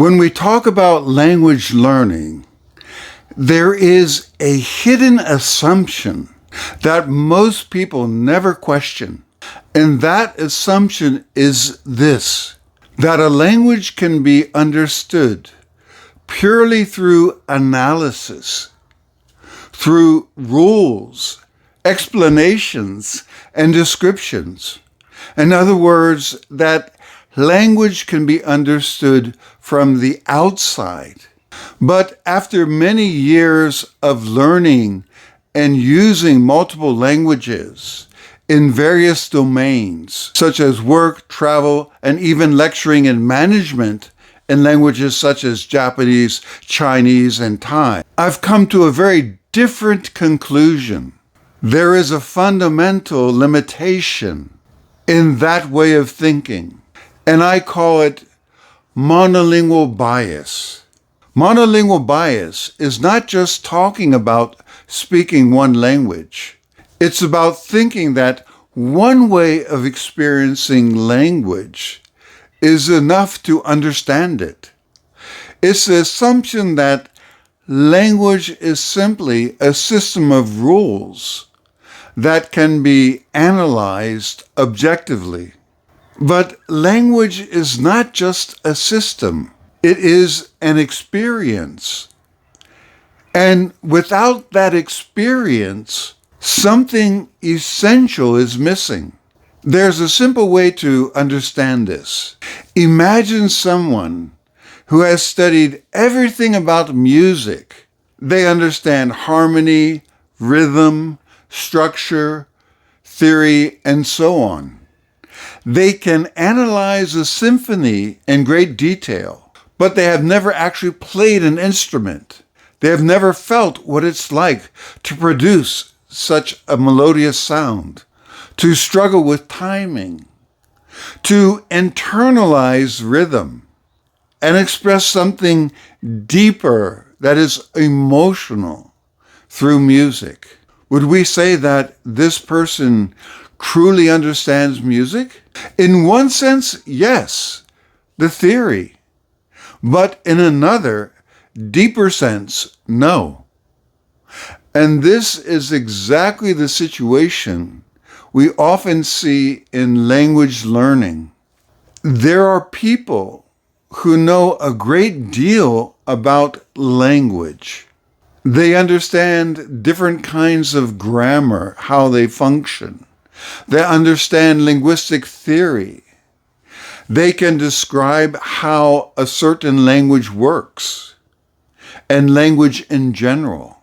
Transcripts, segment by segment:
When we talk about language learning, there is a hidden assumption that most people never question. And that assumption is this, that a language can be understood purely through analysis, through rules, explanations, and descriptions. In other words, that language can be understood from the outside. But after many years of learning and using multiple languages in various domains, such as work, travel, and even lecturing and management in languages such as Japanese, Chinese, and Thai, I've come to a very different conclusion. There is a fundamental limitation in that way of thinking, and I call it monolingual bias. Monolingual bias is not just talking about speaking one language. It's about thinking that one way of experiencing language is enough to understand it. It's the assumption that language is simply a system of rules that can be analyzed objectively. But language is not just a system. It is an experience. And without that experience, something essential is missing. There's a simple way to understand this. Imagine someone who has studied everything about music. They understand harmony, rhythm, structure, theory, and so on. They can analyze a symphony in great detail, but they have never actually played an instrument. They have never felt what it's like to produce such a melodious sound, to struggle with timing, to internalize rhythm, and express something deeper that is emotional through music. Would we say that this person truly understands music? In one sense, yes, the theory. But in another, deeper sense, no. And this is exactly the situation we often see in language learning. There are people who know a great deal about language. They understand different kinds of grammar, how they function. They understand linguistic theory. They can describe how a certain language works and language in general.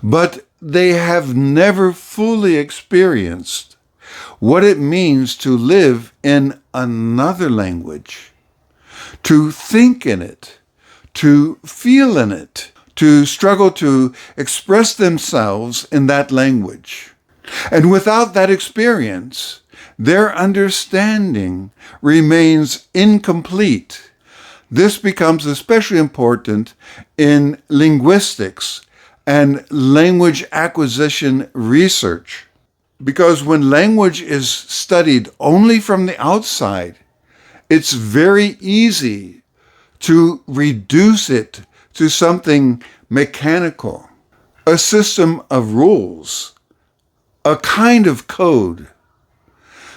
But they have never fully experienced what it means to live in another language, to think in it, to feel in it, to struggle to express themselves in that language. And without that experience, their understanding remains incomplete. This becomes especially important in linguistics and language acquisition research, because when language is studied only from the outside, it's very easy to reduce it to something mechanical, a system of rules, a kind of code.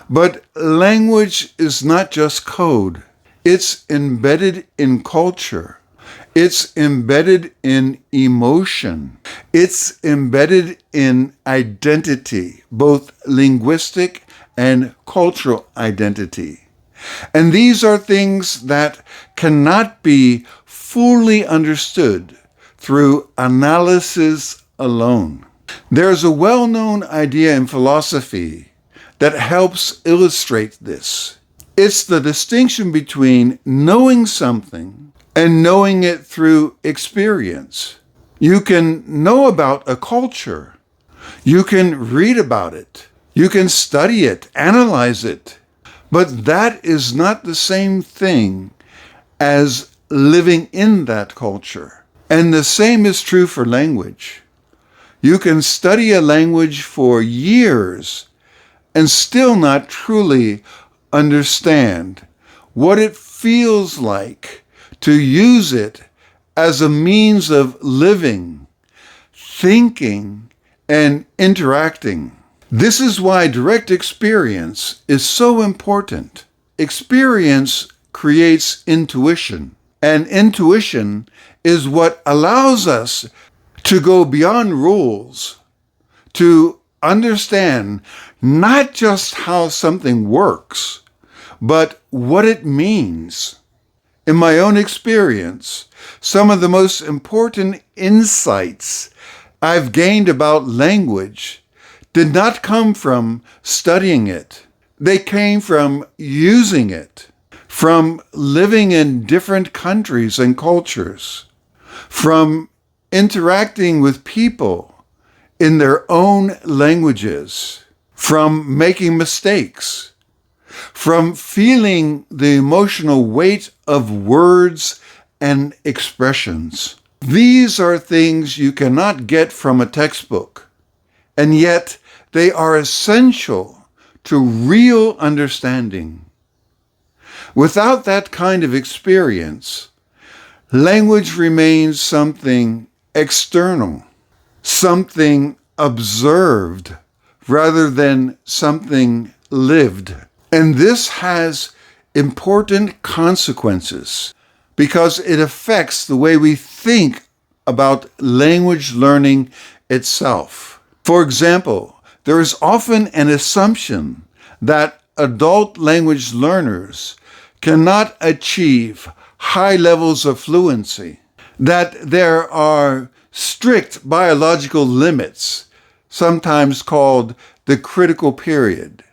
But language is not just code. It's embedded in culture. It's embedded in emotion. It's embedded in identity, both linguistic and cultural identity. And these are things that cannot be fully understood through analysis alone. There's a well-known idea in philosophy that helps illustrate this. It's the distinction between knowing something and knowing it through experience. You can know about a culture. You can read about it. You can study it, analyze it. But that is not the same thing as living in that culture. And the same is true for language. You can study a language for years and still not truly understand what it feels like to use it as a means of living, thinking, and interacting. This is why direct experience is so important. Experience creates intuition, and intuition is what allows us to go beyond rules, to understand not just how something works, but what it means. In my own experience, some of the most important insights I've gained about language did not come from studying it. They came from using it, from living in different countries and cultures, from interacting with people in their own languages, from making mistakes, from feeling the emotional weight of words and expressions. These are things you cannot get from a textbook, and yet they are essential to real understanding. Without that kind of experience, language remains something external, something observed rather than something lived. And this has important consequences because it affects the way we think about language learning itself. For example, there is often an assumption that adult language learners cannot achieve high levels of fluency, that there are strict biological limits, sometimes called the critical period,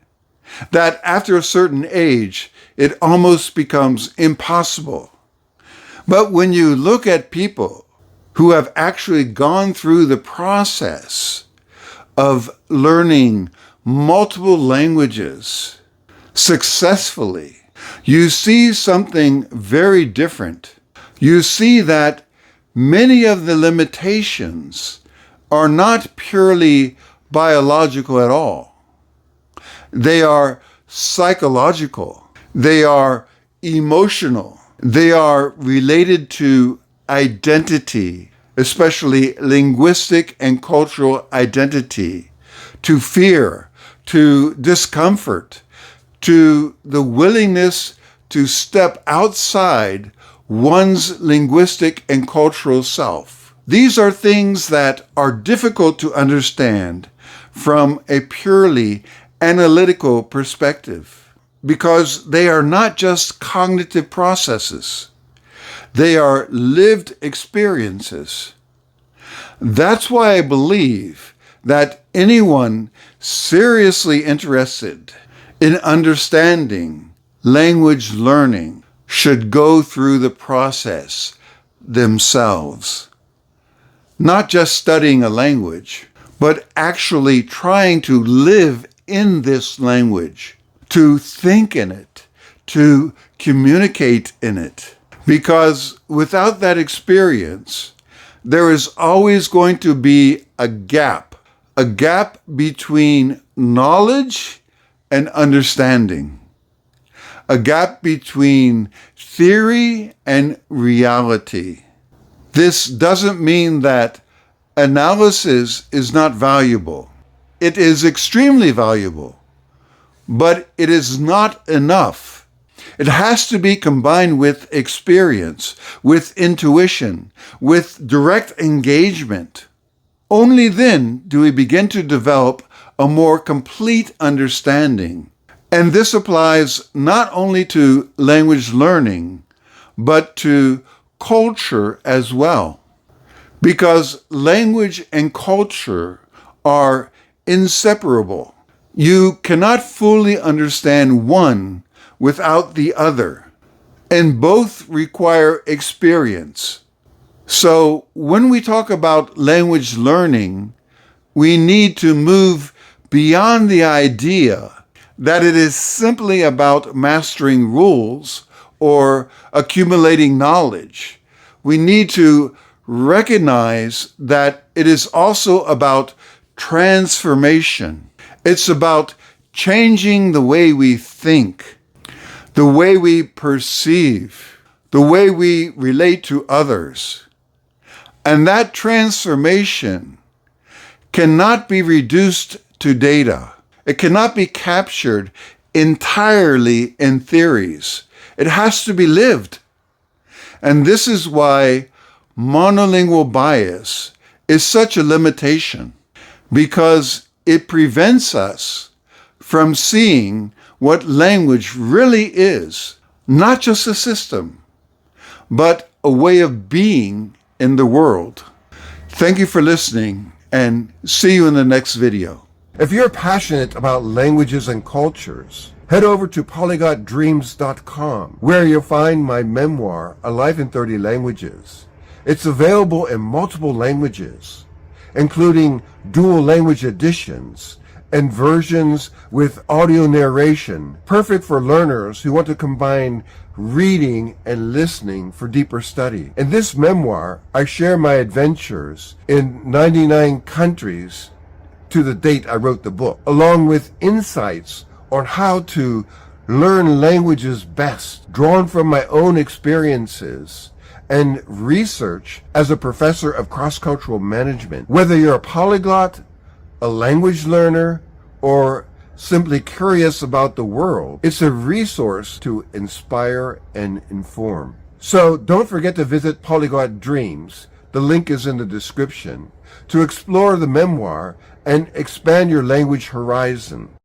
that after a certain age, it almost becomes impossible. But when you look at people who have actually gone through the process of learning multiple languages successfully, you see something very different. You see that many of the limitations are not purely biological at all. They are psychological. They are emotional. They are related to identity, especially linguistic and cultural identity, to fear, to discomfort, to the willingness to step outside one's linguistic and cultural self. These are things that are difficult to understand from a purely analytical perspective because they are not just cognitive processes. They are lived experiences. That's why I believe that anyone seriously interested in understanding language learning should go through the process themselves. Not just studying a language, but actually trying to live in this language, to think in it, to communicate in it. Because without that experience, there is always going to be a gap between knowledge and understanding, a gap between theory and reality. This doesn't mean that analysis is not valuable. It is extremely valuable, but it is not enough. It has to be combined with experience, with intuition, with direct engagement. Only then do we begin to develop a more complete understanding. And this applies not only to language learning, but to culture as well. Because language and culture are inseparable. You cannot fully understand one without the other, and both require experience. So when we talk about language learning, we need to move beyond the idea that it is simply about mastering rules or accumulating knowledge. We need to recognize that it is also about transformation. It's about changing the way we think, the way we perceive, the way we relate to others. And that transformation cannot be reduced to data. It cannot be captured entirely in theories. It has to be lived. And this is why monolingual bias is such a limitation, because it prevents us from seeing what language really is, not just a system, but a way of being in the world. Thank you for listening, and see you in the next video. If you're passionate about languages and cultures, head over to polyglotdreams.com, where you'll find my memoir, A Life in 30 Languages. It's available in multiple languages, including dual language editions and versions with audio narration, perfect for learners who want to combine reading and listening for deeper study. In this memoir, I share my adventures in 99 countries to the date I wrote the book, along with insights on how to learn languages best, drawn from my own experiences and research as a professor of cross-cultural management. Whether you're a polyglot, a language learner, or simply curious about the world, it's a resource to inspire and inform. So don't forget to visit Polyglot Dreams, the link is in the description, to explore the memoir and expand your language horizon.